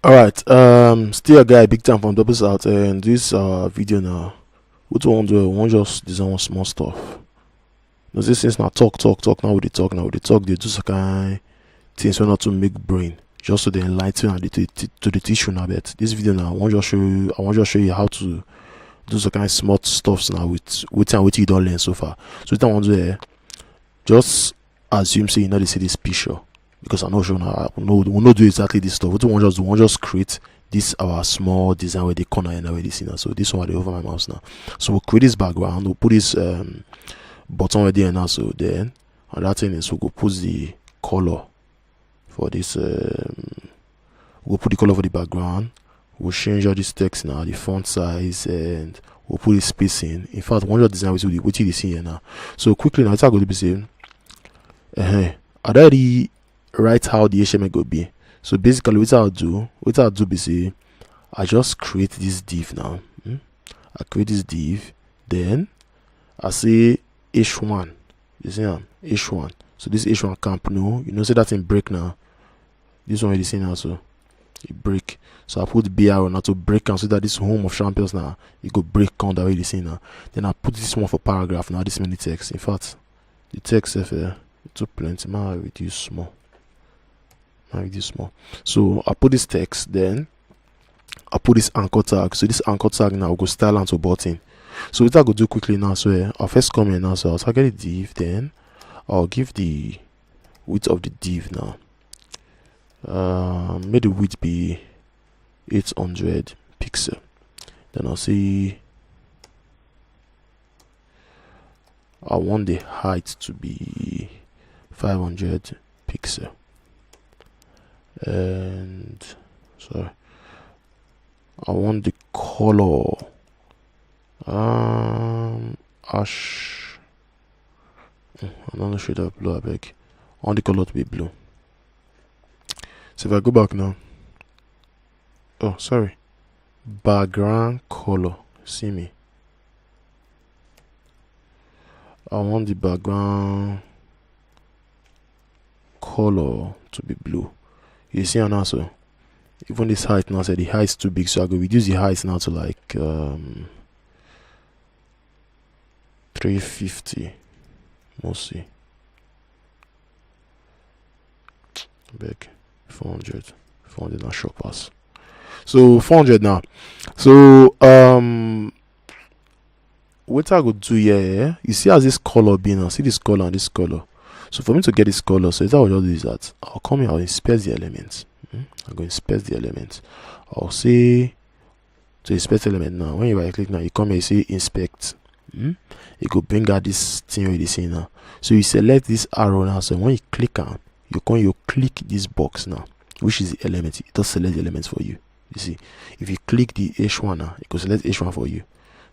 Alright, still a guy big time from Double South, and this video now, what we want to do, we want just design one small stuff. Now this is not talk now we dey talk, they do some kind things we not to make brain, just so they enlighten and to the tissue now. But this video now, I want just show you how to do some kind of smart stuffs now with what you don't learn so far. So what I want to do, just assume say you know they see this picture, because I'm not sure now. We'll not do exactly this stuff. What we want just create this our small design where the corner and where they see now. So this one over my mouse now. So we'll create this background. We'll put this button right there now. So then another thing is we'll put the color for this. We'll put the color for the background. We'll change all this text now, the font size, and we'll put the spacing. In fact, one design with what you see here now. So quickly now, it's going to be saying, I already write how the HTML go be. So basically what I'll do be say I just create this div now. I create this div, then I say h1. You see h1. So this h1 camp no, you know, say that in break now. This one you see now, so it break. So I put BR now to break and so that this home of champions now it go break count that way you see now. Then I put this one for paragraph now, this many text. In fact, the text if too plenty, I reduce small. So I put this text, then I put this anchor tag. So this anchor tag now will go style and to button. So what I go do quickly now, so I'll first come in now, so I'll target the div, then I'll give the width of the div now. Make the width be 800 pixel. Then I'll say I want the height to be 500 pixel. And sorry, I want the color ash. I'm not sure that blue. I beg. I want the color to be blue. So if I go back now, oh sorry, background color. See me. I want the background color to be blue. You see now, so even this height now, say the height is too big, so I go reduce the height now to like 350 mostly. Big 400 now short pass. So 400 now. So what I go do here, you see as this color being now, see this color and this color. So for me to get this color, so what I'll just do is that I'll come here, I'll inspect the elements. I'll go inspect the elements. I'll say to inspect element now. When you right click now, you come here, you say inspect. You go bring out this thing you see now. So you select this arrow now. So when you click on, you click this box now, which is the element. It does select the elements for you. You see, if you click the H1 now, it will select H1 for you.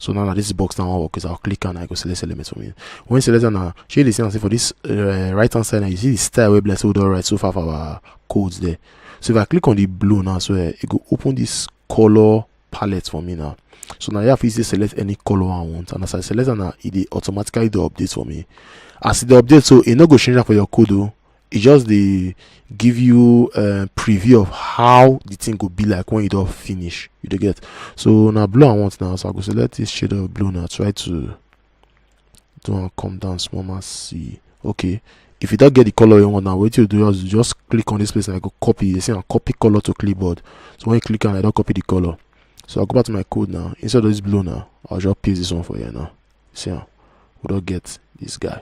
So now that this box now work, because I'll click on, I go select elements for me. When you select now, show you the thing for this right hand side now, you see the style where blend all right so far for our codes there. So if I click on the blue now, so it go open this color palette for me now. So now you have to select any color I want, and as I select now, it automatically do update for me. As it update, so it no go change for your code though. It just they give you a preview of how the thing could be like when you don't finish. You do get. So now blue I want now, so I go select this shade of blue now. Try to don't come down small, see. Okay. If you don't get the color you want now, what you do is you just click on this place and I go copy. You see, I copy color to clipboard. So when you click on, I don't copy the color. So I'll go back to my code now. Instead of this blue now, I'll just paste this one for you now. See, we don't get this guy.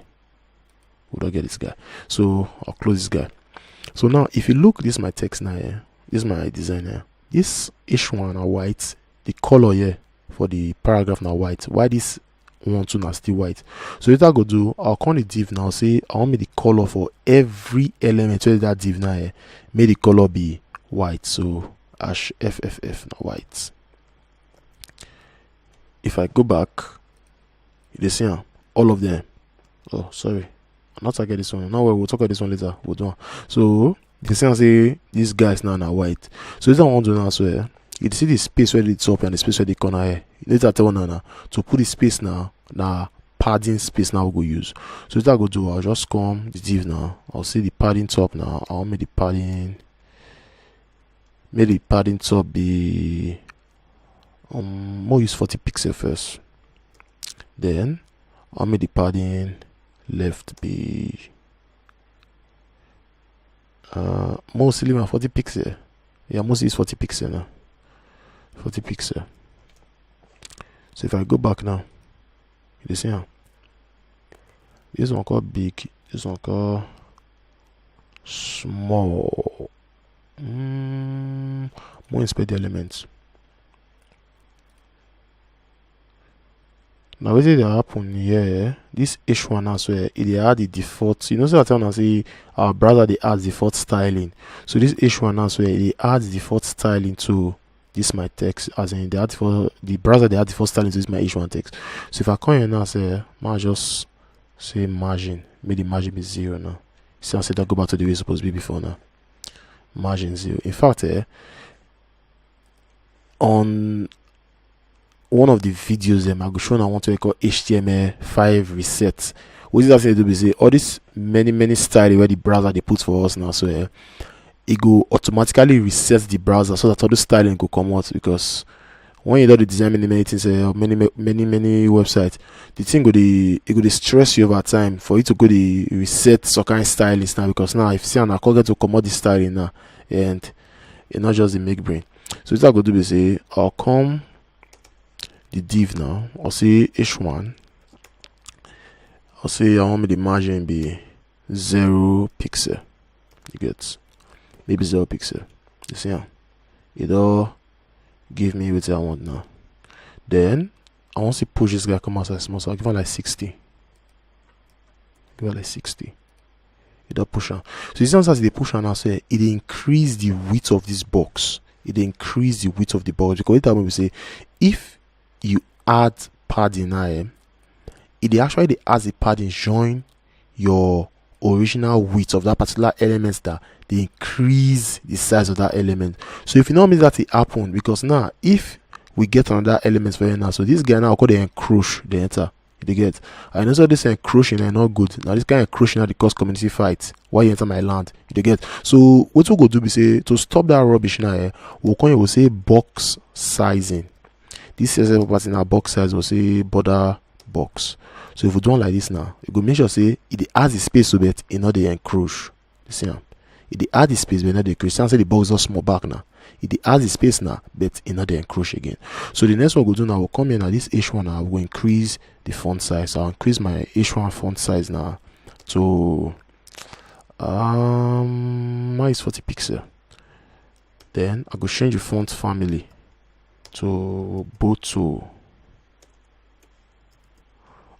So I'll close this guy. So now if you look, this is my text now here. This is my design here. This H1 are white. The color here for the paragraph now white. Why this one two now still white? So what I go do, I'll call the div now, say I want me the color for every element where that div now here. Make the color be white. So hash FFF now white. If I go back, you see all of them. Oh sorry. Not target this one. Now we'll talk about this one later. We'll do. So you see, I say these guys now are white. So this I want to do now. So you see the space where it's up and the space where the corner here. You need to tell now to put the space now. Now padding space now we'll go use. So what I go do, I'll just come the div now. I'll see the padding top now. I'll make the padding make the padding top be more use 40 pixel first. Then I'll make the padding left be mostly my 40 pixel. Yeah, mostly use 40 pixel now. 40 pixel. So if I go back now, you see how this one called big, this one called small. More inspect the elements. Now what did happen here? This H1 as well, it had the default. You know, so I tell now say our browser they add default styling. So this H1 as well, it adds default styling to this my text, as in they add for the browser they add default styling to this my H1 text. So if I come here now say I just say margin, make the margin be 0 now. See I said that go back to the way it's supposed to be before now. Margin 0. In fact, on one of the videos I go show I want to call HTML5 reset. What is that saying to be say all this many style where the browser they put for us now, so it go automatically reset the browser so that all the styling go come out, because when you do the design many things many websites, the thing go they stress you over time for you to go the reset some kind of styling now, because now if you see I get to come out the styling now and it's not just the make brain. So what I go do is say I'll come the div now, I'll say H1, I'll say I want me the margin be 0 pixel. You get maybe 0 pixel. You see how it all give me what I want now. Then I want to push this guy come outside small, so I'll give her like 60. Give her like 60. It don't push on. So this sounds as they push on now, say it increase the width of this box. It increase the width of the box, because it we say if you add padding now, it actually adds the padding join your original width of that particular element, that they increase the size of that element. So if you know me that it happen, because now if we get another element for you now, so this guy now call the encroach the enter. You get, I know so this encroaching are not good. Now this kind of encroaching are the cause community fight. Why you enter my land? You get. So what we go do be say to stop that rubbish now, we'll come here, we'll say box sizing. This CSS property in our box size will say border box. So if we do one like this now, you go make sure say it adds the space so that it not the encroach. You see now? It adds the space but not the encroach. Say the box is small back now. It adds the space now, but it not the encroach again. So the next one we'll do now, we'll come here now, this H1 now, we'll increase the font size. So I'll increase my H1 font size now to mine is 40 pixel. Then I go change the font family to Boto.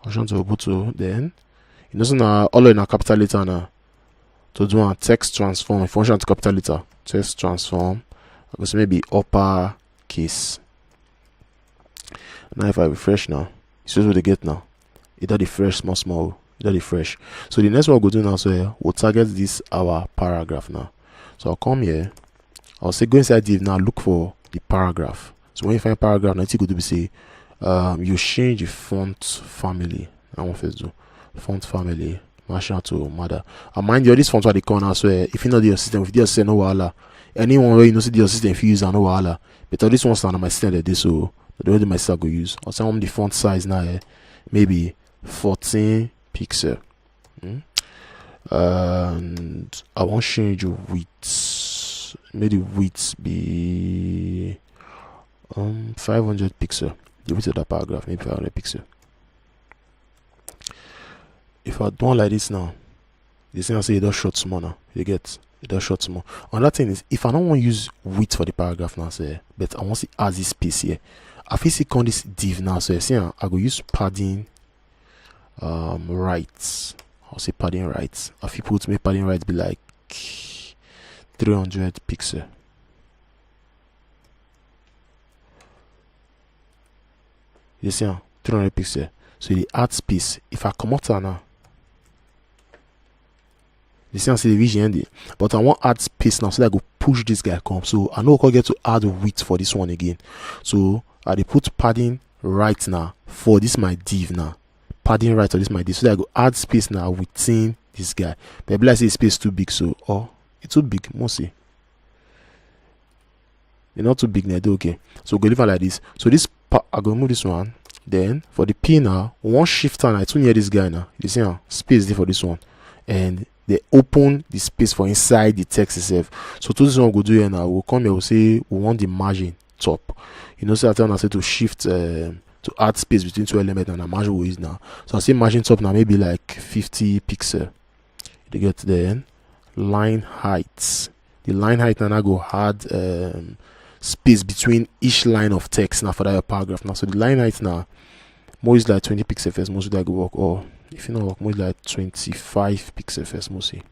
I'll change to Boto. Then you know so now all in a capital letter now to do a text transform. If you want to capital letter, text transform, I go say maybe upper case. Now if I refresh now, it's just what they get now. It does the fresh small. It does the fresh. So the next one we'll go do now, so we'll target this our paragraph now. So I'll come here. I'll say go inside div now, look for the paragraph. So when you find paragraph, now you go to say you change the font family. I want first do font family. Marshal to mother. And mind you, this font what they call now, so if you know your system, if you just say no wala. Anyone where you know see your system if you use no wala. But all this one stand on my standard this, so the way my start go use. I'll say the font size now maybe 14 pixel. And I want to change the width. Maybe the width be 500 pixel. The width of that paragraph, maybe 500 pixel. If I don't like this now, you see I say it does short small now. You get it does short small. Another thing is if I don't want to use width for the paragraph now, say, but I want to add this space here. I feel on this div now, so you see I go use padding right. I'll say padding right. I feel put me padding right be like 300 pixel. You see 300 pixel. So the add space. If I come out now, you see I see the vision ending. But I want add space now so that I go push this guy come. So I know I get to add width for this one again. So I put padding right now for this my div now. Padding right or this my div. So that I go add space now within this guy. But I say space too big, so it's too big, mostly. they're not too big now, they're okay. So go leave it like this. So this part, I go remove this one. Then for the P now, one shifter now, it's too near this guy now. You see how space there for this one, and they open the space for inside the text itself. So to this one we'll do here now, we'll come here, we'll say we want the margin top. You know, so I tell us to shift to add space between two elements, and the margin will use now. So I say margin top now maybe like 50 pixel. You get then line heights. The line height now go add space between each line of text now for that paragraph now. So the line height now more is like 20 pixel first, most like work, or if you know work, more is like 25 pixel first, mostly.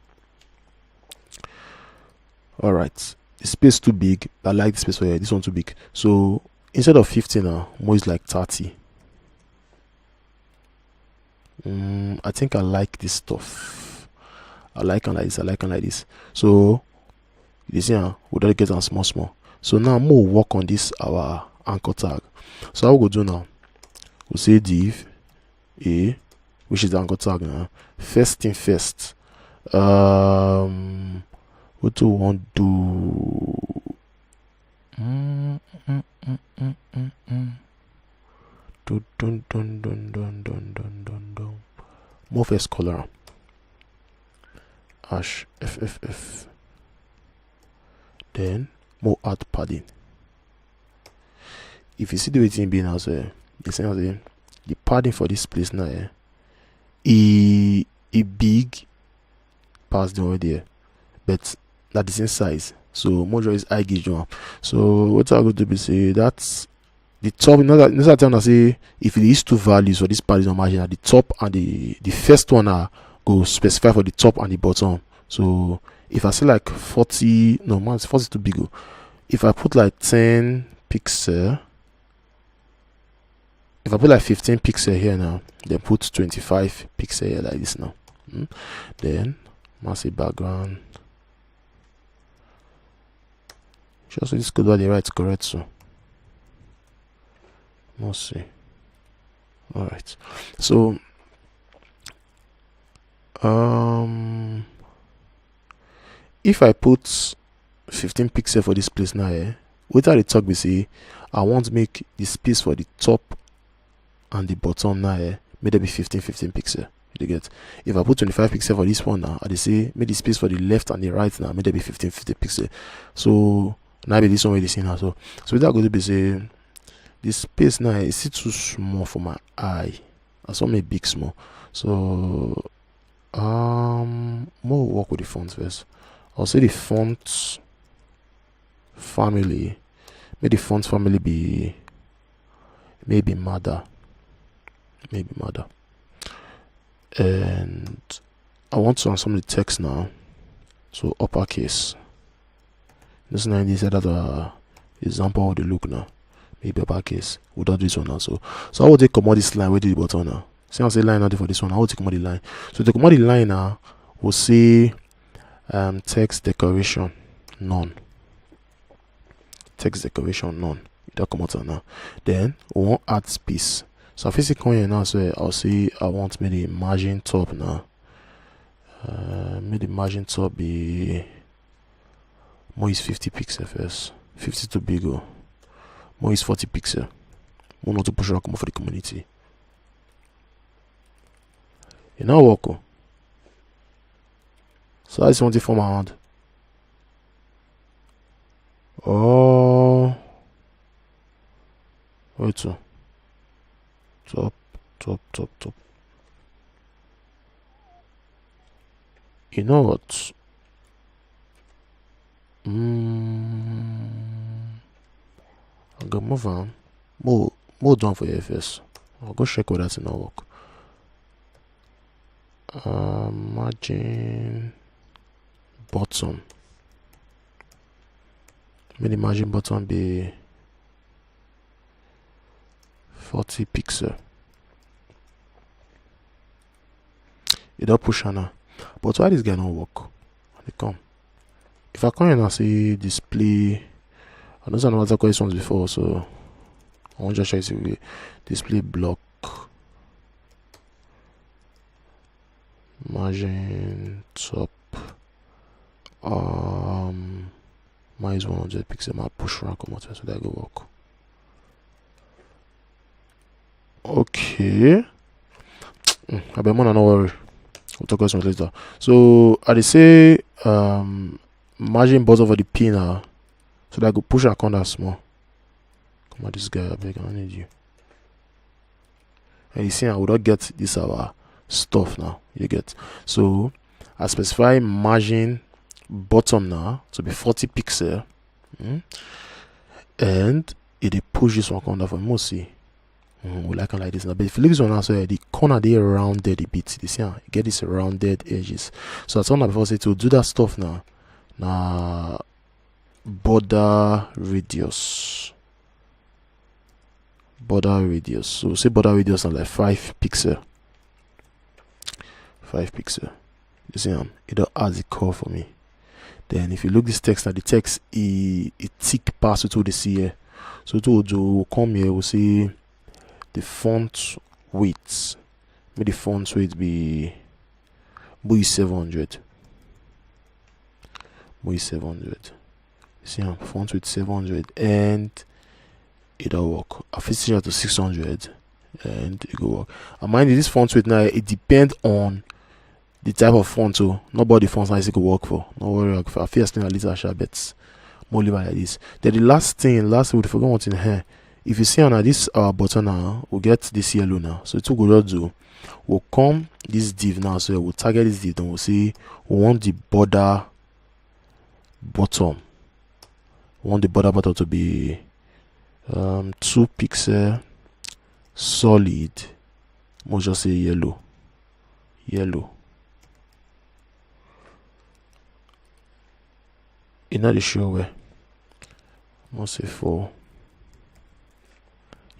All right, the space too big. I like the space for here. This one too big. So instead of 50 now, more is like 30. I think I like this stuff. I like and like this. I like and like this. So you see, we don't get on small. So now more work on this our anchor tag. So how we go do now? We'll say div a, which is the anchor tag now. First thing first. What do we want to do? Dun. More first color. Hash FFF. Then more add padding. If you see the way it's being as the padding for this place now, a big past the one there, but that is in size. So more is high gauge one. So what I'm going to be say that's the top. You know that time I say if it is two values for this padding on margin, the top and the first one go specify for the top and the bottom. So if I say like 40, no man, 40 too big. If I put like 10 pixel, if I put like 15 pixel here now, then put 25 pixel here like this now. Then massive background. Just so this could be the right correct, so let's see. All right, so if I put 15 pixel for this place now, without the talk we say I want to make the space for the top and the bottom now, may there be 15 pixel. You get? If I put 25 pixel for this one now, I say make the space for the left and the right now, may there be 15 pixel. So now be this one where they see now. So without going to be say this space now is too small for my eye. I saw me big small. So more work with the fonts first. I'll say the font family. May the font family be maybe mother. And I want to answer the text now. So uppercase. This now this other example of the look now. Maybe uppercase without this one also. So I will take command this line where the button now. See I say line out for this one. I will take command the line. So the command the line now we'll see text decoration none. Text decoration none. That come out now. Then we want add space. So if you come here now, so I'll say I want maybe the margin top now. Maybe the margin top be more is 50 pixel first. 50 too big. More is 40 pixel. More not to push out for the community. You know work. So I just want it for my hand. Oh, wait so. Top. You know what? I'm gonna move on. More done for you first. I'll go check what that's in our work. Margin bottom. May the margin bottom be 40 pixel. You don't push now. But why this guy don't work? They come. If I come here and say display, I don't know what I call this ones before, so I want to just try to display block margin top Mine is 100 pixel. My push rank come out so that go work. Okay. I bet man, no worry. We'll talk about some later. So I say margin bottom for the pin now. So that I go push a corner small. Come on, this guy, I beg, I need you. And you see, I would not get this our stuff now. You get. So I specify margin bottom now to be 40 pixel. And it push this one corner for me. See. We like this now. But if you look this one now, so the corner they rounded a bit. You see, get this rounded edges. So I told you before, say to do that stuff now. Now border radius. So say border radius now like 5 pixel. 5 pixel. You see, it adds a curve for me. Then if you look this text now, the text it tick past to the see here. So to come here, we'll see the font weight. May the font weight be 700. 700. See, font weight 700 and it'll work. I fix it to 600 and it will work. And mind you, this font weight now it depends on the type of font. So nobody fonts now is it could work for. No worry, I feel a little sharp bets more like this. Then the last thing we forgot what's in here. If you see on this button now, we'll get this yellow now. So it will do. We'll come this div now. So we'll target this div. Then we'll see we want the border bottom. We want the border bottom to be 2 pixel solid. We'll just say yellow. You know the show where. I'll say 4.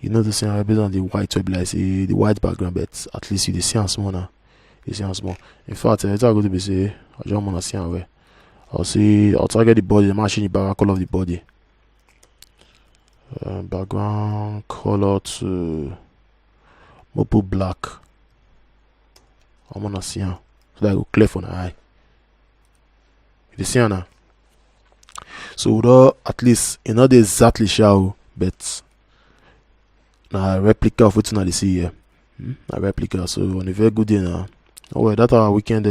You know the same based on the white web like say the white background, but at least you see small now. You see small. In fact, it's going to be say I just wanna see where I'll target the body, the machine the background color of the body. Background color to purple black. I wanna see so that I go clear for the eye. You see now. So at least you know the exactly show, but a replica of what's not the see here. A replica. So on a very good day now. Oh well, that's our weekend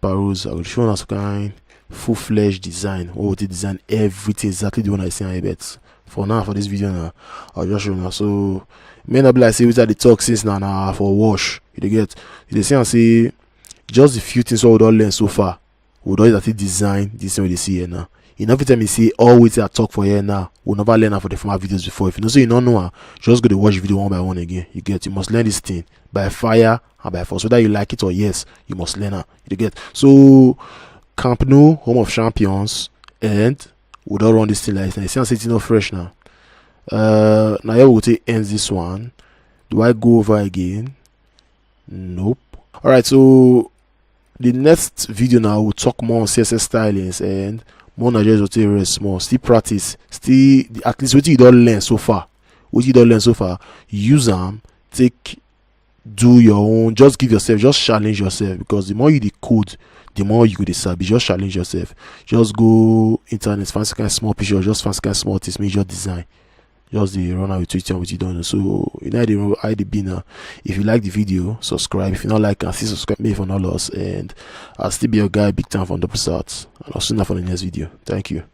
peruse. I will show us kind full-fledged design. What would design everything exactly the one I see here, but for now for this video now, I'll just show now. So may not be like say we the talk since now for wash. You get see and see just a few things we don't learn so far. We don't exactly design this thing we see here now. Every time you see all we I talk for here now, we'll never learn how for the former videos before. If you know so you don't know, just go to watch the video one by one again. You must learn this thing by fire and by force. Whether you like it or yes, you must learn how. You get. So Camp Nou, home of champions, and we don't run this thing like this. It's not fresh now. Now here we'll take ends this one. Do I go over again? Nope. Alright, so the next video now we'll talk more on CSS stylings and more Nigerians will take rest small. Still practice. Still at least what you don't learn so far. Use them. Do your own. Just give yourself. Just challenge yourself because the more you decode, the more you could decide. Just challenge yourself. Just go internet, fancy kind of small picture, just fancy kind of small things, major design. Just the run out with Twitter and what you don't know. So you know the IDB now. If you like the video, subscribe. If you not like, still subscribe me for no loss. And I'll still be your guy, Big Time from Double South. And I'll see you for the next video. Thank you.